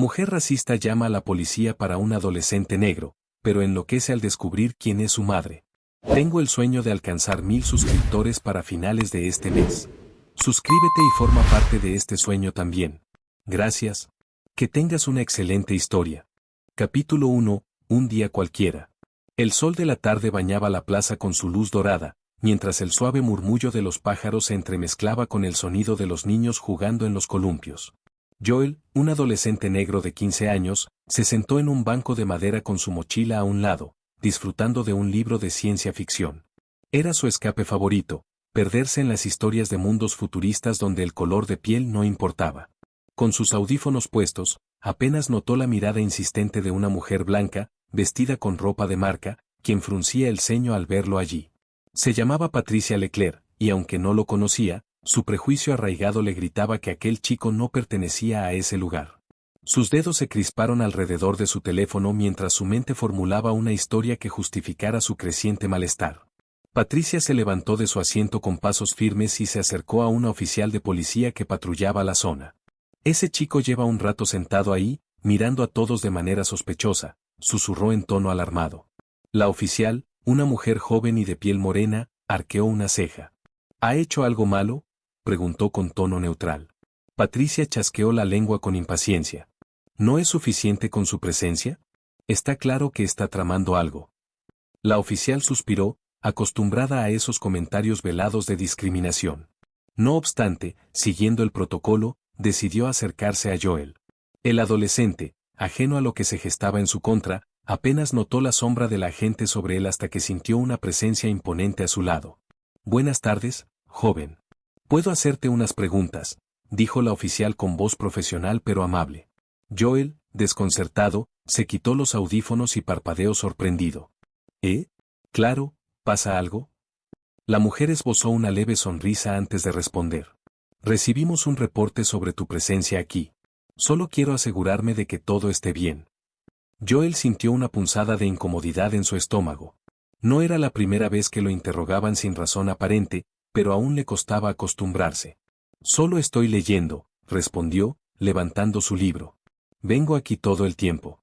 Mujer racista llama a la policía para un adolescente negro, pero enloquece al descubrir quién es su madre. Tengo el sueño de alcanzar 1000 suscriptores para finales de este mes. Suscríbete y forma parte de este sueño también. Gracias. Que tengas una excelente historia. Capítulo 1. Un día cualquiera. El sol de la tarde bañaba la plaza con su luz dorada, mientras el suave murmullo de los pájaros se entremezclaba con el sonido de los niños jugando en los columpios. Joel, un adolescente negro de 15 años, se sentó en un banco de madera con su mochila a un lado, disfrutando de un libro de ciencia ficción. Era su escape favorito, perderse en las historias de mundos futuristas donde el color de piel no importaba. Con sus audífonos puestos, apenas notó la mirada insistente de una mujer blanca, vestida con ropa de marca, quien fruncía el ceño al verlo allí. Se llamaba Patricia Leclerc, y aunque no lo conocía, su prejuicio arraigado le gritaba que aquel chico no pertenecía a ese lugar. Sus dedos se crisparon alrededor de su teléfono mientras su mente formulaba una historia que justificara su creciente malestar. Patricia se levantó de su asiento con pasos firmes y se acercó a una oficial de policía que patrullaba la zona. Ese chico lleva un rato sentado ahí, mirando a todos de manera sospechosa, susurró en tono alarmado. La oficial, una mujer joven y de piel morena, arqueó una ceja. ¿Ha hecho algo malo?, preguntó con tono neutral. Patricia chasqueó la lengua con impaciencia. ¿No es suficiente con su presencia? Está claro que está tramando algo. La oficial suspiró, acostumbrada a esos comentarios velados de discriminación. No obstante, siguiendo el protocolo, decidió acercarse a Joel. El adolescente, ajeno a lo que se gestaba en su contra, apenas notó la sombra del agente sobre él hasta que sintió una presencia imponente a su lado. Buenas tardes, joven. ¿Puedo hacerte unas preguntas?, dijo la oficial con voz profesional pero amable. Joel, desconcertado, se quitó los audífonos y parpadeó sorprendido. Claro, ¿pasa algo? La mujer esbozó una leve sonrisa antes de responder. Recibimos un reporte sobre tu presencia aquí. Solo quiero asegurarme de que todo esté bien. Joel sintió una punzada de incomodidad en su estómago. No era la primera vez que lo interrogaban sin razón aparente, pero aún le costaba acostumbrarse. Solo estoy leyendo, respondió, levantando su libro. Vengo aquí todo el tiempo.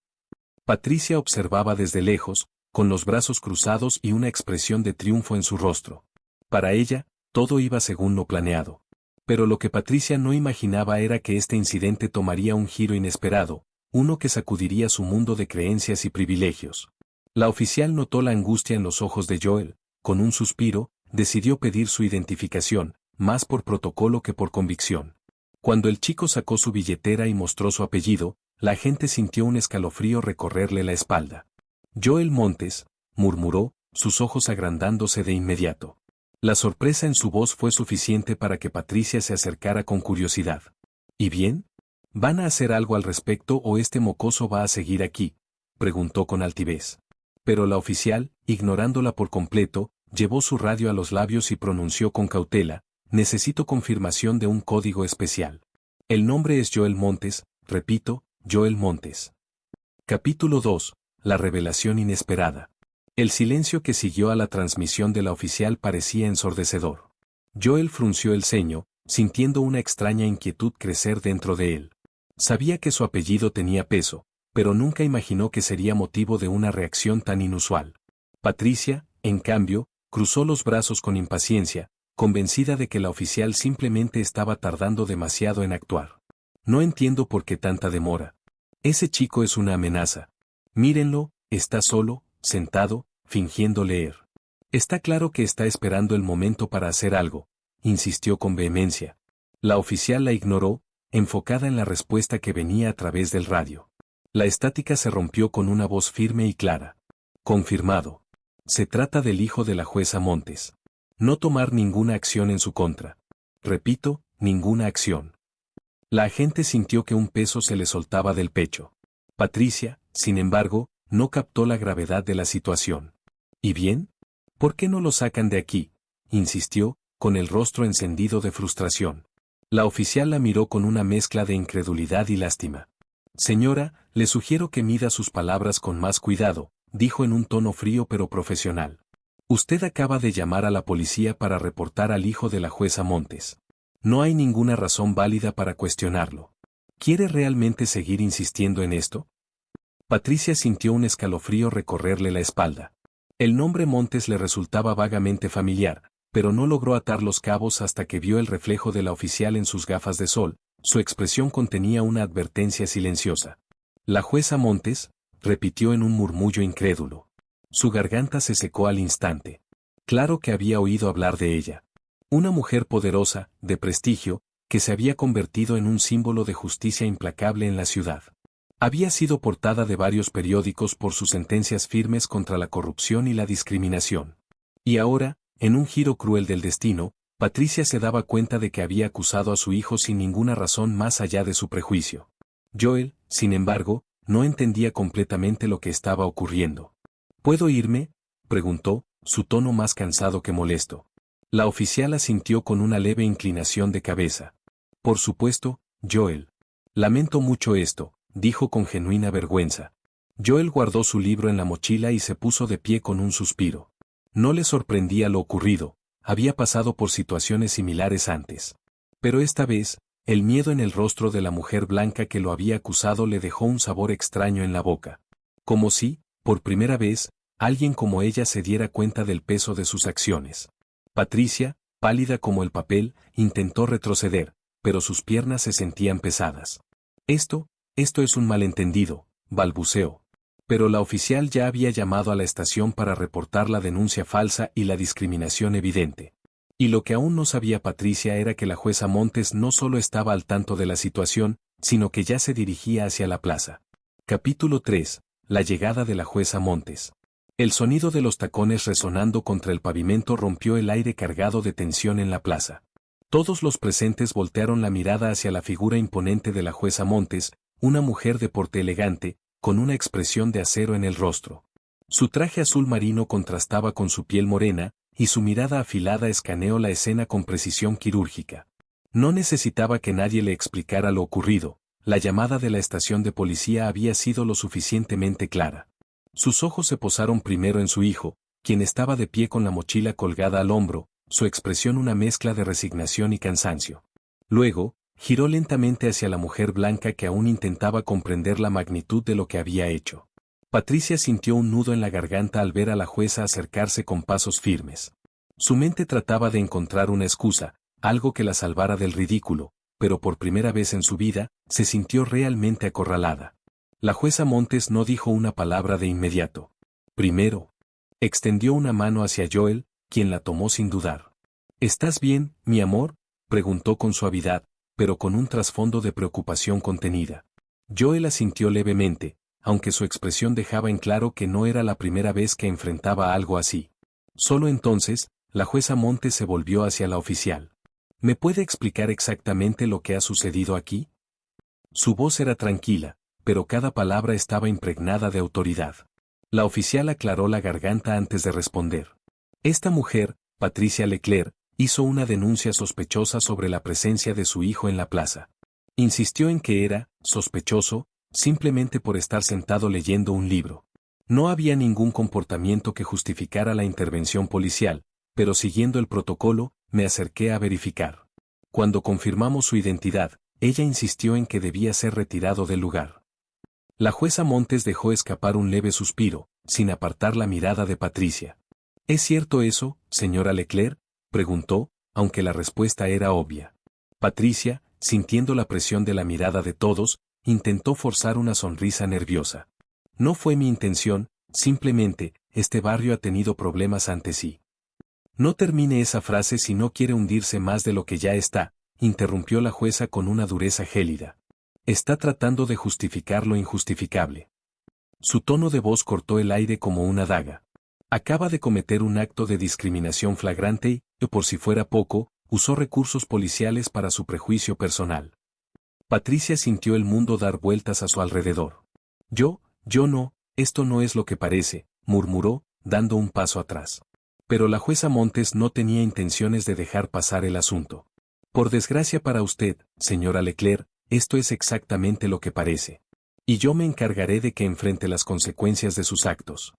Patricia observaba desde lejos, con los brazos cruzados y una expresión de triunfo en su rostro. Para ella, todo iba según lo planeado. Pero lo que Patricia no imaginaba era que este incidente tomaría un giro inesperado, uno que sacudiría su mundo de creencias y privilegios. La oficial notó la angustia en los ojos de Joel, con un suspiro, decidió pedir su identificación, más por protocolo que por convicción. Cuando el chico sacó su billetera y mostró su apellido, la gente sintió un escalofrío recorrerle la espalda. Joel Montes, murmuró, sus ojos agrandándose de inmediato. La sorpresa en su voz fue suficiente para que Patricia se acercara con curiosidad. ¿Y bien? ¿Van a hacer algo al respecto o este mocoso va a seguir aquí?, preguntó con altivez. Pero la oficial, ignorándola por completo, llevó su radio a los labios y pronunció con cautela: necesito confirmación de un código especial. El nombre es Joel Montes, repito, Joel Montes. Capítulo 2. La revelación inesperada. El silencio que siguió a la transmisión de la oficial parecía ensordecedor. Joel frunció el ceño, sintiendo una extraña inquietud crecer dentro de él. Sabía que su apellido tenía peso, pero nunca imaginó que sería motivo de una reacción tan inusual. Patricia, en cambio, cruzó los brazos con impaciencia, convencida de que la oficial simplemente estaba tardando demasiado en actuar. No entiendo por qué tanta demora. Ese chico es una amenaza. Mírenlo, está solo, sentado, fingiendo leer. Está claro que está esperando el momento para hacer algo, insistió con vehemencia. La oficial la ignoró, enfocada en la respuesta que venía a través del radio. La estática se rompió con una voz firme y clara. Confirmado. Se trata del hijo de la jueza Montes. No tomar ninguna acción en su contra. Repito, ninguna acción. La agente sintió que un peso se le soltaba del pecho. Patricia, sin embargo, no captó la gravedad de la situación. ¿Y bien? ¿Por qué no lo sacan de aquí?, insistió, con el rostro encendido de frustración. La oficial la miró con una mezcla de incredulidad y lástima. Señora, le sugiero que mida sus palabras con más cuidado, dijo en un tono frío pero profesional. Usted acaba de llamar a la policía para reportar al hijo de la jueza Montes. No hay ninguna razón válida para cuestionarlo. ¿Quiere realmente seguir insistiendo en esto? Patricia sintió un escalofrío recorrerle la espalda. El nombre Montes le resultaba vagamente familiar, pero no logró atar los cabos hasta que vio el reflejo de la oficial en sus gafas de sol. Su expresión contenía una advertencia silenciosa. La jueza Montes, repitió en un murmullo incrédulo. Su garganta se secó al instante. Claro que había oído hablar de ella. Una mujer poderosa, de prestigio, que se había convertido en un símbolo de justicia implacable en la ciudad. Había sido portada de varios periódicos por sus sentencias firmes contra la corrupción y la discriminación. Y ahora, en un giro cruel del destino, Patricia se daba cuenta de que había acusado a su hijo sin ninguna razón más allá de su prejuicio. Joel, sin embargo, no entendía completamente lo que estaba ocurriendo. ¿Puedo irme?, preguntó, su tono más cansado que molesto. La oficial asintió con una leve inclinación de cabeza. Por supuesto, Joel. Lamento mucho esto, dijo con genuina vergüenza. Joel guardó su libro en la mochila y se puso de pie con un suspiro. No le sorprendía lo ocurrido, había pasado por situaciones similares antes. Pero esta vez, el miedo en el rostro de la mujer blanca que lo había acusado le dejó un sabor extraño en la boca. Como si, por primera vez, alguien como ella se diera cuenta del peso de sus acciones. Patricia, pálida como el papel, intentó retroceder, pero sus piernas se sentían pesadas. Esto es un malentendido, balbuceó. Pero la oficial ya había llamado a la estación para reportar la denuncia falsa y la discriminación evidente. Y lo que aún no sabía Patricia era que la jueza Montes no solo estaba al tanto de la situación, sino que ya se dirigía hacia la plaza. Capítulo 3. La llegada de la jueza Montes. El sonido de los tacones resonando contra el pavimento rompió el aire cargado de tensión en la plaza. Todos los presentes voltearon la mirada hacia la figura imponente de la jueza Montes, una mujer de porte elegante, con una expresión de acero en el rostro. Su traje azul marino contrastaba con su piel morena, y su mirada afilada escaneó la escena con precisión quirúrgica. No necesitaba que nadie le explicara lo ocurrido, la llamada de la estación de policía había sido lo suficientemente clara. Sus ojos se posaron primero en su hijo, quien estaba de pie con la mochila colgada al hombro, su expresión una mezcla de resignación y cansancio. Luego, giró lentamente hacia la mujer blanca que aún intentaba comprender la magnitud de lo que había hecho. Patricia sintió un nudo en la garganta al ver a la jueza acercarse con pasos firmes. Su mente trataba de encontrar una excusa, algo que la salvara del ridículo, pero por primera vez en su vida, se sintió realmente acorralada. La jueza Montes no dijo una palabra de inmediato. Primero, extendió una mano hacia Joel, quien la tomó sin dudar. ¿Estás bien, mi amor?, preguntó con suavidad, pero con un trasfondo de preocupación contenida. Joel asintió levemente, aunque su expresión dejaba en claro que no era la primera vez que enfrentaba algo así. Solo entonces, la jueza Montes se volvió hacia la oficial. ¿Me puede explicar exactamente lo que ha sucedido aquí? Su voz era tranquila, pero cada palabra estaba impregnada de autoridad. La oficial aclaró la garganta antes de responder. Esta mujer, Patricia Leclerc, hizo una denuncia sospechosa sobre la presencia de su hijo en la plaza. Insistió en que era sospechoso, simplemente por estar sentado leyendo un libro. No había ningún comportamiento que justificara la intervención policial, pero siguiendo el protocolo, me acerqué a verificar. Cuando confirmamos su identidad, ella insistió en que debía ser retirado del lugar. La jueza Montes dejó escapar un leve suspiro, sin apartar la mirada de Patricia. ¿Es cierto eso, señora Leclerc?, preguntó, aunque la respuesta era obvia. Patricia, sintiendo la presión de la mirada de todos, intentó forzar una sonrisa nerviosa. No fue mi intención, simplemente, este barrio ha tenido problemas ante sí. No termine esa frase si no quiere hundirse más de lo que ya está, interrumpió la jueza con una dureza gélida. Está tratando de justificar lo injustificable. Su tono de voz cortó el aire como una daga. Acaba de cometer un acto de discriminación flagrante y, por si fuera poco, usó recursos policiales para su prejuicio personal. Patricia sintió el mundo dar vueltas a su alrededor. Yo no, esto no es lo que parece, murmuró, dando un paso atrás. Pero la jueza Montes no tenía intenciones de dejar pasar el asunto. Por desgracia para usted, señora Leclerc, esto es exactamente lo que parece. Y yo me encargaré de que enfrente las consecuencias de sus actos.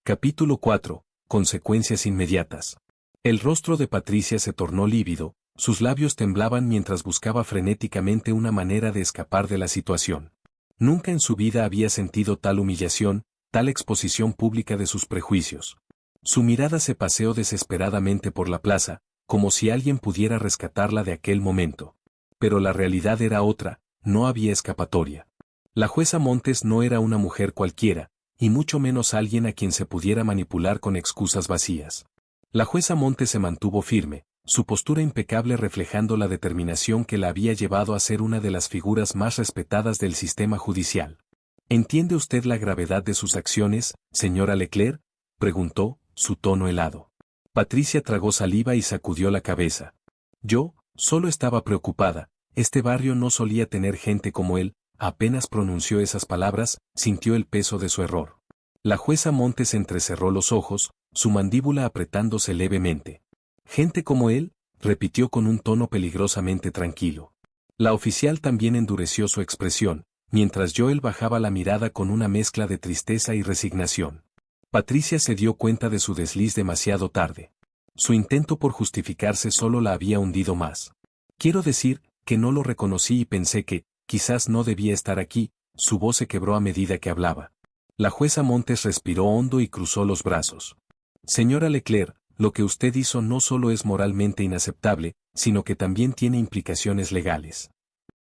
Capítulo 4. Consecuencias inmediatas. El rostro de Patricia se tornó lívido, Sus labios temblaban mientras buscaba frenéticamente una manera de escapar de la situación. Nunca en su vida había sentido tal humillación, tal exposición pública de sus prejuicios. Su mirada se paseó desesperadamente por la plaza, como si alguien pudiera rescatarla de aquel momento. Pero la realidad era otra, no había escapatoria. La jueza Montes no era una mujer cualquiera, y mucho menos alguien a quien se pudiera manipular con excusas vacías. La jueza Montes se mantuvo firme, su postura impecable reflejando la determinación que la había llevado a ser una de las figuras más respetadas del sistema judicial. ¿Entiende usted la gravedad de sus acciones, señora Leclerc?, preguntó, su tono helado. Patricia tragó saliva y sacudió la cabeza. Yo, solo estaba preocupada, este barrio no solía tener gente como él. Apenas pronunció esas palabras, sintió el peso de su error. La jueza Montes entrecerró los ojos, su mandíbula apretándose levemente. «Gente como él», repitió con un tono peligrosamente tranquilo. La oficial también endureció su expresión, mientras Joel bajaba la mirada con una mezcla de tristeza y resignación. Patricia se dio cuenta de su desliz demasiado tarde. Su intento por justificarse solo la había hundido más. Quiero decir, que no lo reconocí y pensé que, quizás no debía estar aquí, su voz se quebró a medida que hablaba. La jueza Montes respiró hondo y cruzó los brazos. Señora Leclerc, lo que usted hizo no solo es moralmente inaceptable, sino que también tiene implicaciones legales.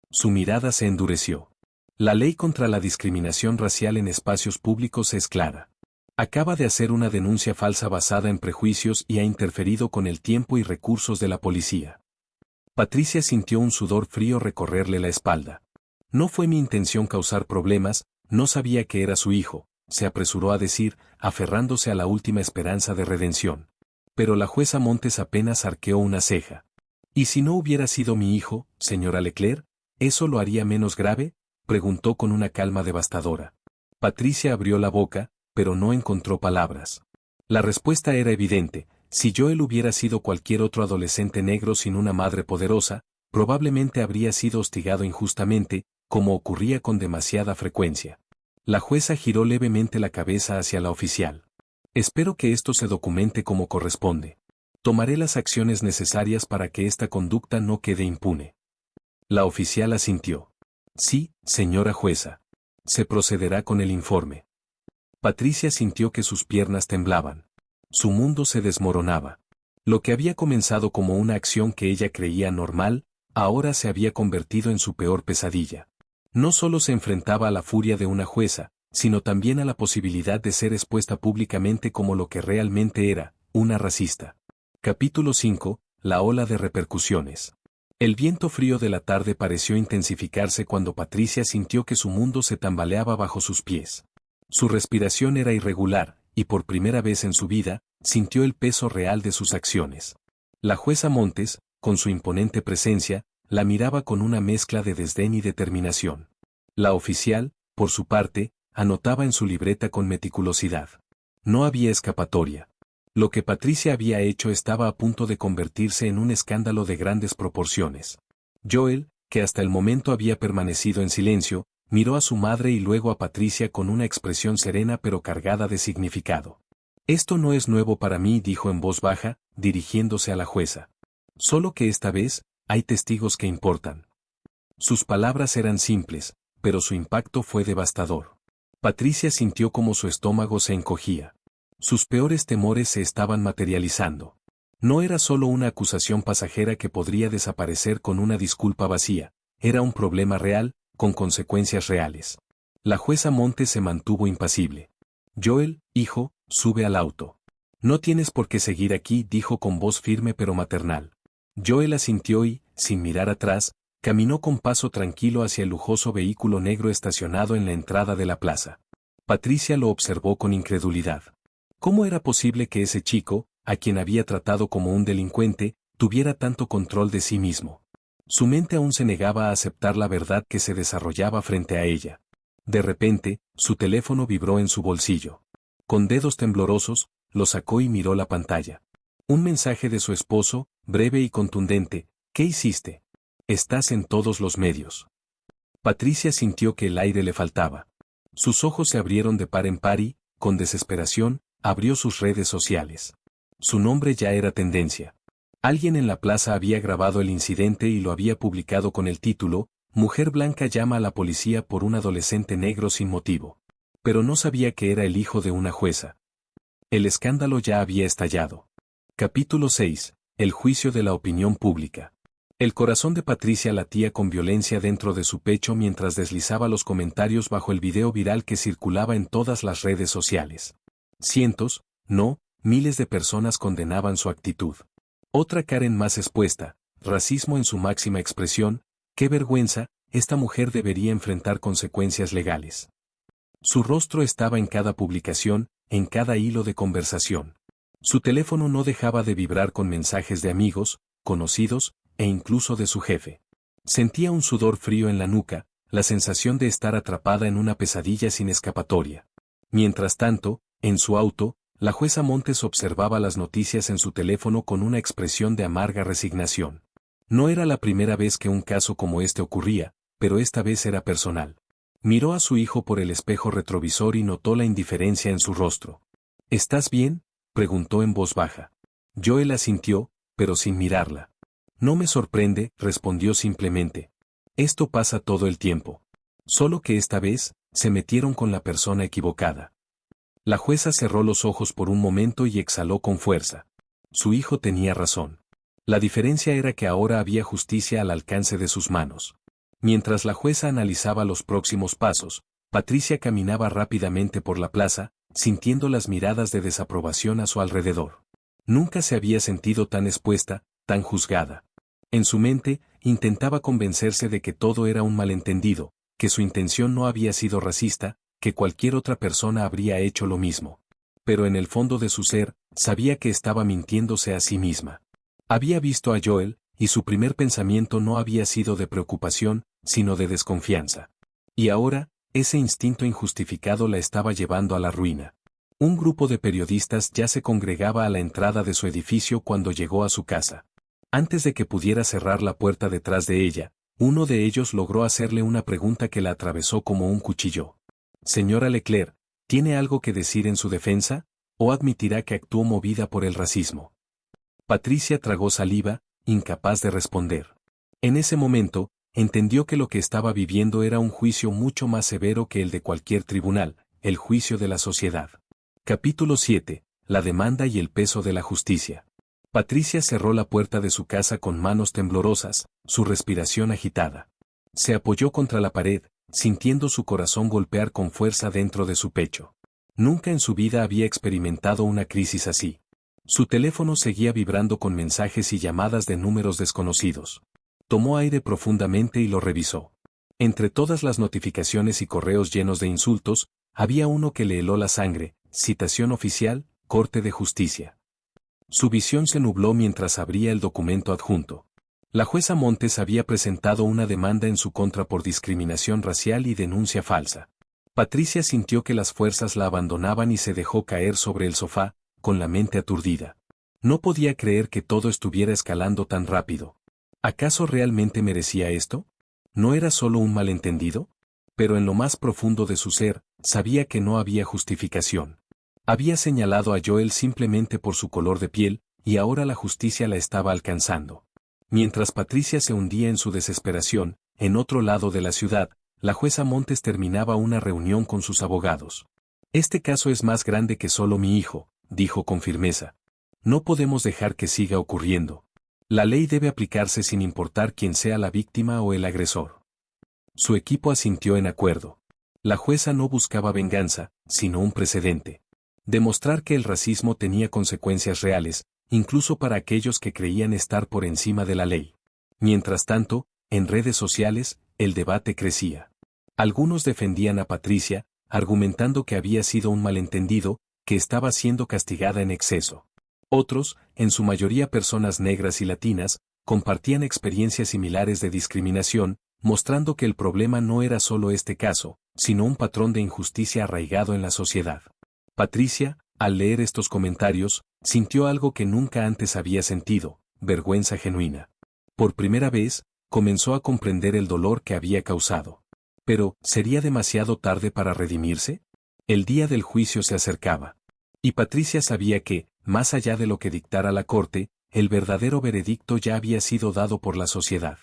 Su mirada se endureció. La ley contra la discriminación racial en espacios públicos es clara. Acaba de hacer una denuncia falsa basada en prejuicios y ha interferido con el tiempo y recursos de la policía. Patricia sintió un sudor frío recorrerle la espalda. No fue mi intención causar problemas, no sabía que era su hijo, se apresuró a decir, aferrándose a la última esperanza de redención. Pero la jueza Montes apenas arqueó una ceja. ¿Y si no hubiera sido mi hijo, señora Leclerc, eso lo haría menos grave?, preguntó con una calma devastadora. Patricia abrió la boca, pero no encontró palabras. La respuesta era evidente, si Joel hubiera sido cualquier otro adolescente negro sin una madre poderosa, probablemente habría sido hostigado injustamente, como ocurría con demasiada frecuencia. La jueza giró levemente la cabeza hacia la oficial. Espero que esto se documente como corresponde. Tomaré las acciones necesarias para que esta conducta no quede impune. La oficial asintió. Sí, señora jueza. Se procederá con el informe. Patricia sintió que sus piernas temblaban. Su mundo se desmoronaba. Lo que había comenzado como una acción que ella creía normal, ahora se había convertido en su peor pesadilla. No solo se enfrentaba a la furia de una jueza, sino también a la posibilidad de ser expuesta públicamente como lo que realmente era, una racista. Capítulo 5. La ola de repercusiones. El viento frío de la tarde pareció intensificarse cuando Patricia sintió que su mundo se tambaleaba bajo sus pies. Su respiración era irregular, y por primera vez en su vida, sintió el peso real de sus acciones. La jueza Montes, con su imponente presencia, la miraba con una mezcla de desdén y determinación. La oficial, por su parte, anotaba en su libreta con meticulosidad. No había escapatoria. Lo que Patricia había hecho estaba a punto de convertirse en un escándalo de grandes proporciones. Joel, que hasta el momento había permanecido en silencio, miró a su madre y luego a Patricia con una expresión serena pero cargada de significado. «Esto no es nuevo para mí», dijo en voz baja, dirigiéndose a la jueza. «Solo que esta vez, hay testigos que importan». Sus palabras eran simples, pero su impacto fue devastador. Patricia sintió como su estómago se encogía. Sus peores temores se estaban materializando. No era solo una acusación pasajera que podría desaparecer con una disculpa vacía, era un problema real, con consecuencias reales. La jueza Montes se mantuvo impasible. «Joel, hijo, sube al auto. No tienes por qué seguir aquí», dijo con voz firme pero maternal. Joel asintió y, sin mirar atrás, caminó con paso tranquilo hacia el lujoso vehículo negro estacionado en la entrada de la plaza. Patricia lo observó con incredulidad. ¿Cómo era posible que ese chico, a quien había tratado como un delincuente, tuviera tanto control de sí mismo? Su mente aún se negaba a aceptar la verdad que se desarrollaba frente a ella. De repente, su teléfono vibró en su bolsillo. Con dedos temblorosos, lo sacó y miró la pantalla. Un mensaje de su esposo, breve y contundente. «¿Qué hiciste? Estás en todos los medios». Patricia sintió que el aire le faltaba. Sus ojos se abrieron de par en par y, con desesperación, abrió sus redes sociales. Su nombre ya era tendencia. Alguien en la plaza había grabado el incidente y lo había publicado con el título, Mujer blanca llama a la policía por un adolescente negro sin motivo. Pero no sabía que era el hijo de una jueza. El escándalo ya había estallado. Capítulo 6. El juicio de la opinión pública. El corazón de Patricia latía con violencia dentro de su pecho mientras deslizaba los comentarios bajo el video viral que circulaba en todas las redes sociales. Cientos, no, miles de personas condenaban su actitud. Otra Karen más expuesta, racismo en su máxima expresión, qué vergüenza, esta mujer debería enfrentar consecuencias legales. Su rostro estaba en cada publicación, en cada hilo de conversación. Su teléfono no dejaba de vibrar con mensajes de amigos, conocidos, e incluso de su jefe. Sentía un sudor frío en la nuca, la sensación de estar atrapada en una pesadilla sin escapatoria. Mientras tanto, en su auto, la jueza Montes observaba las noticias en su teléfono con una expresión de amarga resignación. No era la primera vez que un caso como este ocurría, pero esta vez era personal. Miró a su hijo por el espejo retrovisor y notó la indiferencia en su rostro. ¿Estás bien?, preguntó en voz baja. Joel asintió, pero sin mirarla. No me sorprende, respondió simplemente. Esto pasa todo el tiempo. Solo que esta vez, se metieron con la persona equivocada. La jueza cerró los ojos por un momento y exhaló con fuerza. Su hijo tenía razón. La diferencia era que ahora había justicia al alcance de sus manos. Mientras la jueza analizaba los próximos pasos, Patricia caminaba rápidamente por la plaza, sintiendo las miradas de desaprobación a su alrededor. Nunca se había sentido tan expuesta, tan juzgada. En su mente, intentaba convencerse de que todo era un malentendido, que su intención no había sido racista, que cualquier otra persona habría hecho lo mismo. Pero en el fondo de su ser, sabía que estaba mintiéndose a sí misma. Había visto a Joel, y su primer pensamiento no había sido de preocupación, sino de desconfianza. Y ahora, ese instinto injustificado la estaba llevando a la ruina. Un grupo de periodistas ya se congregaba a la entrada de su edificio cuando llegó a su casa. Antes de que pudiera cerrar la puerta detrás de ella, uno de ellos logró hacerle una pregunta que la atravesó como un cuchillo. Señora Leclerc, ¿tiene algo que decir en su defensa, o admitirá que actuó movida por el racismo? Patricia tragó saliva, incapaz de responder. En ese momento, entendió que lo que estaba viviendo era un juicio mucho más severo que el de cualquier tribunal, el juicio de la sociedad. Capítulo 7. La demanda y el peso de la justicia. Patricia cerró la puerta de su casa con manos temblorosas, su respiración agitada. Se apoyó contra la pared, sintiendo su corazón golpear con fuerza dentro de su pecho. Nunca en su vida había experimentado una crisis así. Su teléfono seguía vibrando con mensajes y llamadas de números desconocidos. Tomó aire profundamente y lo revisó. Entre todas las notificaciones y correos llenos de insultos, había uno que le heló la sangre: citación oficial, Corte de Justicia. Su visión se nubló mientras abría el documento adjunto. La jueza Montes había presentado una demanda en su contra por discriminación racial y denuncia falsa. Patricia sintió que las fuerzas la abandonaban y se dejó caer sobre el sofá, con la mente aturdida. No podía creer que todo estuviera escalando tan rápido. ¿Acaso realmente merecía esto? ¿No era solo un malentendido? Pero en lo más profundo de su ser, sabía que no había justificación. Había señalado a Joel simplemente por su color de piel, y ahora la justicia la estaba alcanzando. Mientras Patricia se hundía en su desesperación, en otro lado de la ciudad, la jueza Montes terminaba una reunión con sus abogados. Este caso es más grande que solo mi hijo, dijo con firmeza. No podemos dejar que siga ocurriendo. La ley debe aplicarse sin importar quién sea la víctima o el agresor. Su equipo asintió en acuerdo. La jueza no buscaba venganza, sino un precedente. Demostrar que el racismo tenía consecuencias reales, incluso para aquellos que creían estar por encima de la ley. Mientras tanto, en redes sociales, el debate crecía. Algunos defendían a Patricia, argumentando que había sido un malentendido, que estaba siendo castigada en exceso. Otros, en su mayoría personas negras y latinas, compartían experiencias similares de discriminación, mostrando que el problema no era solo este caso, sino un patrón de injusticia arraigado en la sociedad. Patricia, al leer estos comentarios, sintió algo que nunca antes había sentido: vergüenza genuina. Por primera vez, comenzó a comprender el dolor que había causado. Pero, ¿sería demasiado tarde para redimirse? El día del juicio se acercaba. Y Patricia sabía que, más allá de lo que dictara la corte, el verdadero veredicto ya había sido dado por la sociedad.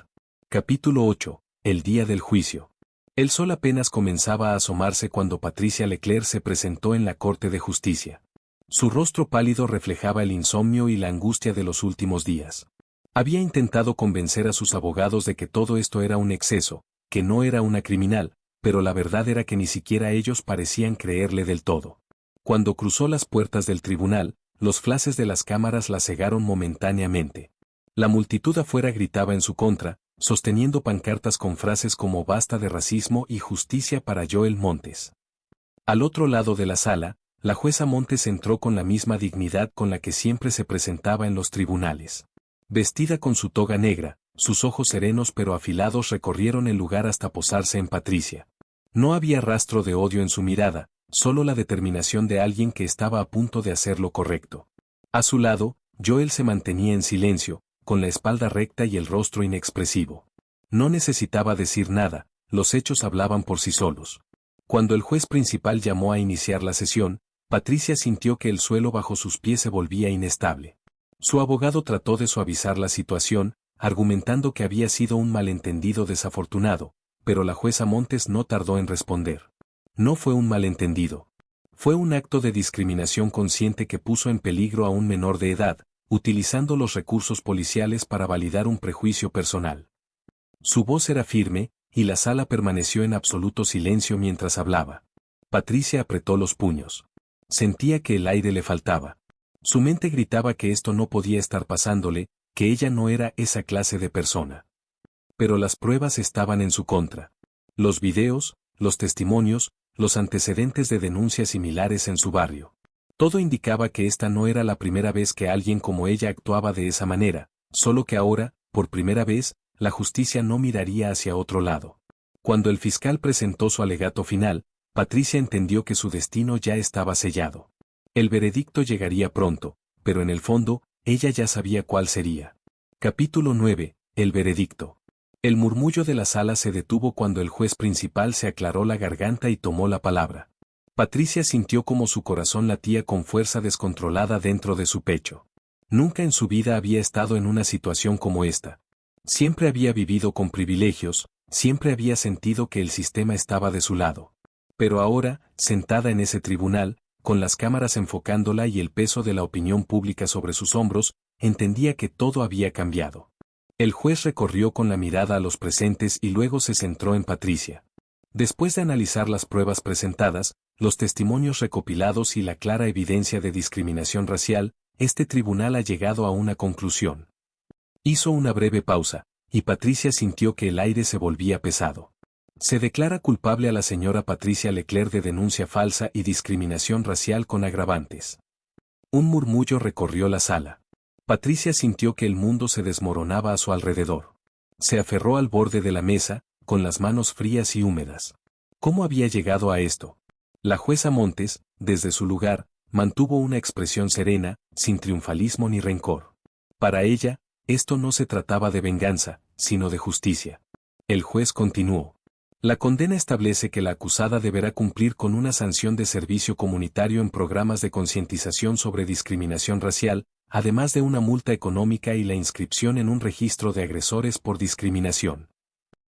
Capítulo 8. El día del juicio. El sol apenas comenzaba a asomarse cuando Patricia Leclerc se presentó en la Corte de Justicia. Su rostro pálido reflejaba el insomnio y la angustia de los últimos días. Había intentado convencer a sus abogados de que todo esto era un exceso, que no era una criminal, pero la verdad era que ni siquiera ellos parecían creerle del todo. Cuando cruzó las puertas del tribunal, los flashes de las cámaras la cegaron momentáneamente. La multitud afuera gritaba en su contra, sosteniendo pancartas con frases como «Basta de racismo» y «Justicia para Joel Montes». Al otro lado de la sala, la jueza Montes entró con la misma dignidad con la que siempre se presentaba en los tribunales. Vestida con su toga negra, sus ojos serenos pero afilados recorrieron el lugar hasta posarse en Patricia. No había rastro de odio en su mirada, solo la determinación de alguien que estaba a punto de hacer lo correcto. A su lado, Joel se mantenía en silencio, con la espalda recta y el rostro inexpresivo. No necesitaba decir nada, los hechos hablaban por sí solos. Cuando el juez principal llamó a iniciar la sesión, Patricia sintió que el suelo bajo sus pies se volvía inestable. Su abogado trató de suavizar la situación, argumentando que había sido un malentendido desafortunado, pero la jueza Montes no tardó en responder. No fue un malentendido. Fue un acto de discriminación consciente que puso en peligro a un menor de edad, utilizando los recursos policiales para validar un prejuicio personal. Su voz era firme, y la sala permaneció en absoluto silencio mientras hablaba. Patricia apretó los puños. Sentía que el aire le faltaba. Su mente gritaba que esto no podía estar pasándole, que ella no era esa clase de persona. Pero las pruebas estaban en su contra. Los videos, los testimonios, los antecedentes de denuncias similares en su barrio. Todo indicaba que esta no era la primera vez que alguien como ella actuaba de esa manera, solo que ahora, por primera vez, la justicia no miraría hacia otro lado. Cuando el fiscal presentó su alegato final, Patricia entendió que su destino ya estaba sellado. El veredicto llegaría pronto, pero en el fondo, ella ya sabía cuál sería. Capítulo 9. El veredicto. El murmullo de la sala se detuvo cuando el juez principal se aclaró la garganta y tomó la palabra. Patricia sintió como su corazón latía con fuerza descontrolada dentro de su pecho. Nunca en su vida había estado en una situación como esta. Siempre había vivido con privilegios, siempre había sentido que el sistema estaba de su lado. Pero ahora, sentada en ese tribunal, con las cámaras enfocándola y el peso de la opinión pública sobre sus hombros, entendía que todo había cambiado. El juez recorrió con la mirada a los presentes y luego se centró en Patricia. Después de analizar las pruebas presentadas, los testimonios recopilados y la clara evidencia de discriminación racial, este tribunal ha llegado a una conclusión. Hizo una breve pausa, y Patricia sintió que el aire se volvía pesado. Se declara culpable a la señora Patricia Leclerc de denuncia falsa y discriminación racial con agravantes. Un murmullo recorrió la sala. Patricia sintió que el mundo se desmoronaba a su alrededor. Se aferró al borde de la mesa, con las manos frías y húmedas. ¿Cómo había llegado a esto? La jueza Montes, desde su lugar, mantuvo una expresión serena, sin triunfalismo ni rencor. Para ella, esto no se trataba de venganza, sino de justicia. El juez continuó. La condena establece que la acusada deberá cumplir con una sanción de servicio comunitario en programas de concientización sobre discriminación racial, además de una multa económica y la inscripción en un registro de agresores por discriminación.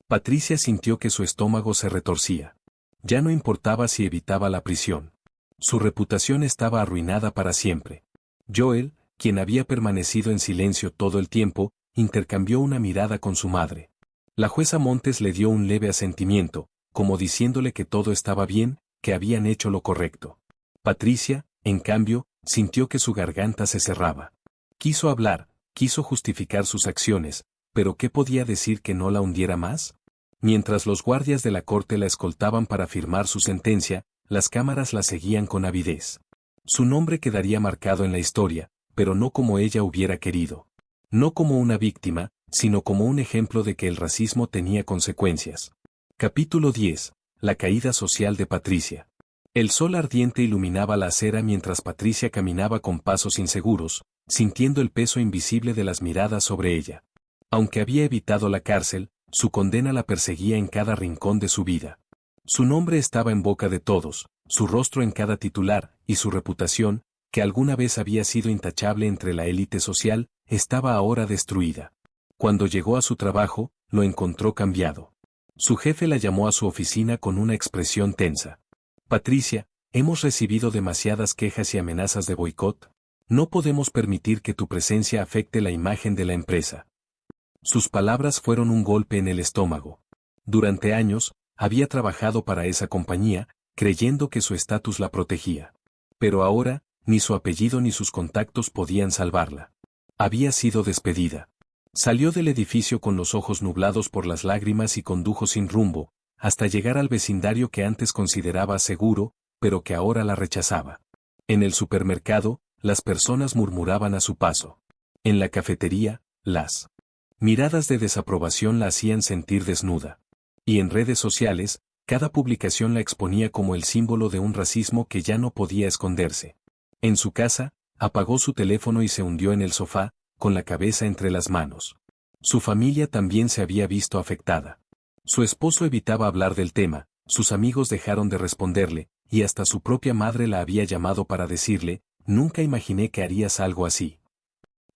Patricia sintió que su estómago se retorcía. Ya no importaba si evitaba la prisión. Su reputación estaba arruinada para siempre. Joel, quien había permanecido en silencio todo el tiempo, intercambió una mirada con su madre. La jueza Montes le dio un leve asentimiento, como diciéndole que todo estaba bien, que habían hecho lo correcto. Patricia, en cambio, sintió que su garganta se cerraba. Quiso hablar, quiso justificar sus acciones, pero ¿qué podía decir que no la hundiera más? Mientras los guardias de la corte la escoltaban para firmar su sentencia, las cámaras la seguían con avidez. Su nombre quedaría marcado en la historia, pero no como ella hubiera querido. No como una víctima, sino como un ejemplo de que el racismo tenía consecuencias. Capítulo 10. La caída social de Patricia. El sol ardiente iluminaba la acera mientras Patricia caminaba con pasos inseguros, sintiendo el peso invisible de las miradas sobre ella. Aunque había evitado la cárcel, su condena la perseguía en cada rincón de su vida. Su nombre estaba en boca de todos, su rostro en cada titular, y su reputación, que alguna vez había sido intachable entre la élite social, estaba ahora destruida. Cuando llegó a su trabajo, lo encontró cambiado. Su jefe la llamó a su oficina con una expresión tensa. Patricia, hemos recibido demasiadas quejas y amenazas de boicot. No podemos permitir que tu presencia afecte la imagen de la empresa. Sus palabras fueron un golpe en el estómago. Durante años, había trabajado para esa compañía, creyendo que su estatus la protegía. Pero ahora, ni su apellido ni sus contactos podían salvarla. Había sido despedida. Salió del edificio con los ojos nublados por las lágrimas y condujo sin rumbo, hasta llegar al vecindario que antes consideraba seguro, pero que ahora la rechazaba. En el supermercado, las personas murmuraban a su paso. En la cafetería, las miradas de desaprobación la hacían sentir desnuda. Y en redes sociales, cada publicación la exponía como el símbolo de un racismo que ya no podía esconderse. En su casa, apagó su teléfono y se hundió en el sofá, con la cabeza entre las manos. Su familia también se había visto afectada. Su esposo evitaba hablar del tema, sus amigos dejaron de responderle, y hasta su propia madre la había llamado para decirle, nunca imaginé que harías algo así.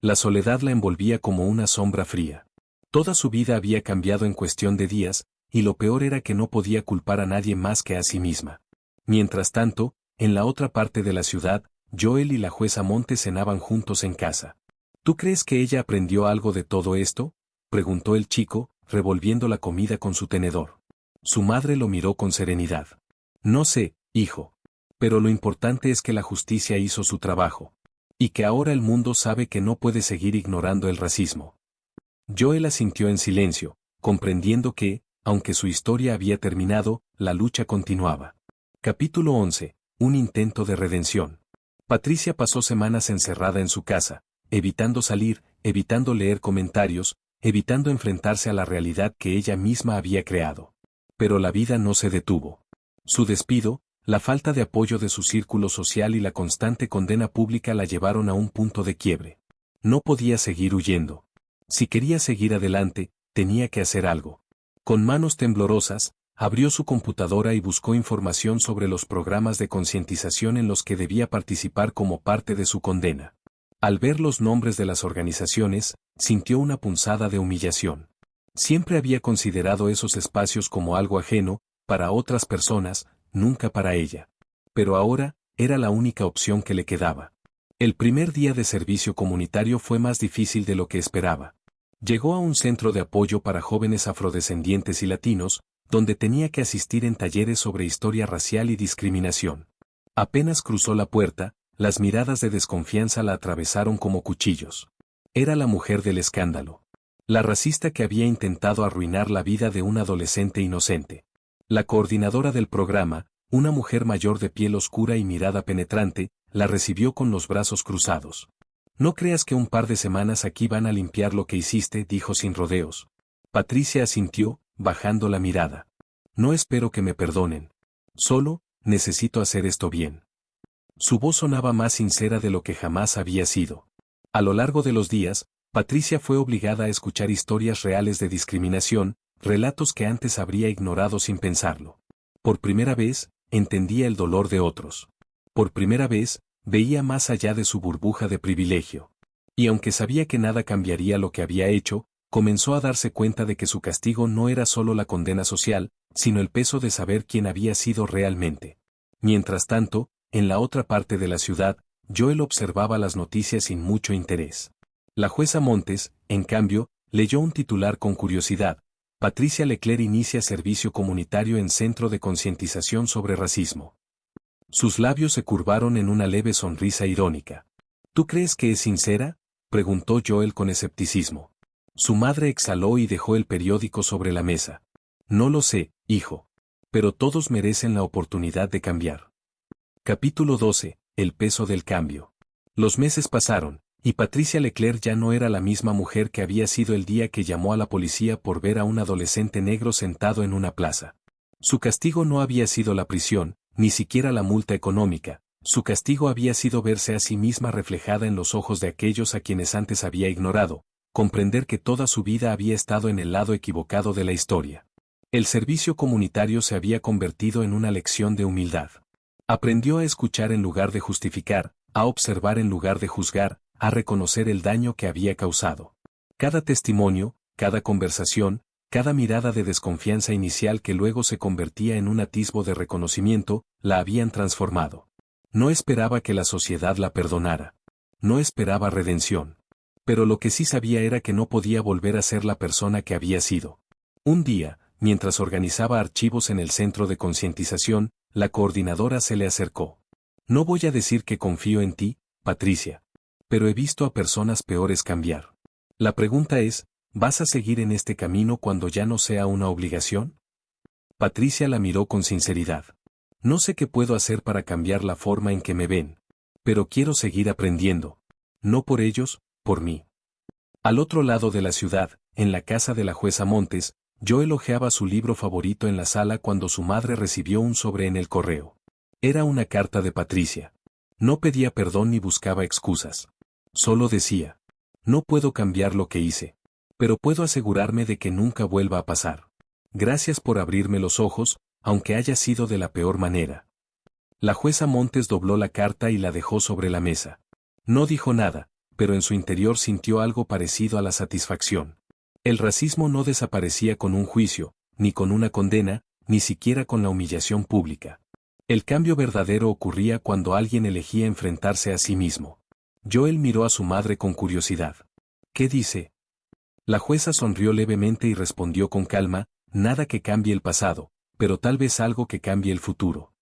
La soledad la envolvía como una sombra fría. Toda su vida había cambiado en cuestión de días, y lo peor era que no podía culpar a nadie más que a sí misma. Mientras tanto, en la otra parte de la ciudad, Joel y la jueza Montes cenaban juntos en casa. ¿Tú crees que ella aprendió algo de todo esto?, preguntó el chico, revolviendo la comida con su tenedor. Su madre lo miró con serenidad. No sé, hijo. Pero lo importante es que la justicia hizo su trabajo. Y que ahora el mundo sabe que no puede seguir ignorando el racismo. Joel asintió en silencio, comprendiendo que, aunque su historia había terminado, la lucha continuaba. Capítulo 11. Un intento de redención. Patricia pasó semanas encerrada en su casa, evitando salir, evitando leer comentarios, evitando enfrentarse a la realidad que ella misma había creado. Pero la vida no se detuvo. Su despido, la falta de apoyo de su círculo social y la constante condena pública la llevaron a un punto de quiebre. No podía seguir huyendo. Si quería seguir adelante, tenía que hacer algo. Con manos temblorosas, abrió su computadora y buscó información sobre los programas de concientización en los que debía participar como parte de su condena. Al ver los nombres de las organizaciones, sintió una punzada de humillación. Siempre había considerado esos espacios como algo ajeno, para otras personas, nunca para ella. Pero ahora, era la única opción que le quedaba. El primer día de servicio comunitario fue más difícil de lo que esperaba. Llegó a un centro de apoyo para jóvenes afrodescendientes y latinos, donde tenía que asistir en talleres sobre historia racial y discriminación. Apenas cruzó la puerta, las miradas de desconfianza la atravesaron como cuchillos. Era la mujer del escándalo. La racista que había intentado arruinar la vida de un adolescente inocente. La coordinadora del programa, una mujer mayor de piel oscura y mirada penetrante, la recibió con los brazos cruzados. No creas que un par de semanas aquí van a limpiar lo que hiciste, dijo sin rodeos. Patricia asintió, bajando la mirada. No espero que me perdonen. Solo, necesito hacer esto bien. Su voz sonaba más sincera de lo que jamás había sido. A lo largo de los días, Patricia fue obligada a escuchar historias reales de discriminación, relatos que antes habría ignorado sin pensarlo. Por primera vez, entendía el dolor de otros. Por primera vez, veía más allá de su burbuja de privilegio. Y aunque sabía que nada cambiaría lo que había hecho, comenzó a darse cuenta de que su castigo no era solo la condena social, sino el peso de saber quién había sido realmente. Mientras tanto, en la otra parte de la ciudad, Joel observaba las noticias sin mucho interés. La jueza Montes, en cambio, leyó un titular con curiosidad. Patricia Leclerc inicia servicio comunitario en centro de concientización sobre racismo. Sus labios se curvaron en una leve sonrisa irónica. ¿Tú crees que es sincera?, preguntó Joel con escepticismo. Su madre exhaló y dejó el periódico sobre la mesa. No lo sé, hijo. Pero todos merecen la oportunidad de cambiar. Capítulo 12. El peso del cambio. Los meses pasaron, y Patricia Leclerc ya no era la misma mujer que había sido el día que llamó a la policía por ver a un adolescente negro sentado en una plaza. Su castigo no había sido la prisión, ni siquiera la multa económica. Su castigo había sido verse a sí misma reflejada en los ojos de aquellos a quienes antes había ignorado, comprender que toda su vida había estado en el lado equivocado de la historia. El servicio comunitario se había convertido en una lección de humildad. Aprendió a escuchar en lugar de justificar, a observar en lugar de juzgar, a reconocer el daño que había causado. Cada testimonio, cada conversación, cada mirada de desconfianza inicial que luego se convertía en un atisbo de reconocimiento, la habían transformado. No esperaba que la sociedad la perdonara. No esperaba redención. Pero lo que sí sabía era que no podía volver a ser la persona que había sido. Un día, mientras organizaba archivos en el centro de concientización, la coordinadora se le acercó. No voy a decir que confío en ti, Patricia. Pero he visto a personas peores cambiar. La pregunta es, ¿vas a seguir en este camino cuando ya no sea una obligación? Patricia la miró con sinceridad. No sé qué puedo hacer para cambiar la forma en que me ven. Pero quiero seguir aprendiendo. No por ellos, por mí. Al otro lado de la ciudad, en la casa de la jueza Montes, Joel hojeaba su libro favorito en la sala cuando su madre recibió un sobre en el correo. Era una carta de Patricia. No pedía perdón ni buscaba excusas. Solo decía, no puedo cambiar lo que hice. Pero puedo asegurarme de que nunca vuelva a pasar. Gracias por abrirme los ojos, aunque haya sido de la peor manera. La jueza Montes dobló la carta y la dejó sobre la mesa. No dijo nada, pero en su interior sintió algo parecido a la satisfacción. El racismo no desaparecía con un juicio, ni con una condena, ni siquiera con la humillación pública. El cambio verdadero ocurría cuando alguien elegía enfrentarse a sí mismo. Joel miró a su madre con curiosidad. ¿Qué dice? La jueza sonrió levemente y respondió con calma, nada que cambie el pasado, pero tal vez algo que cambie el futuro.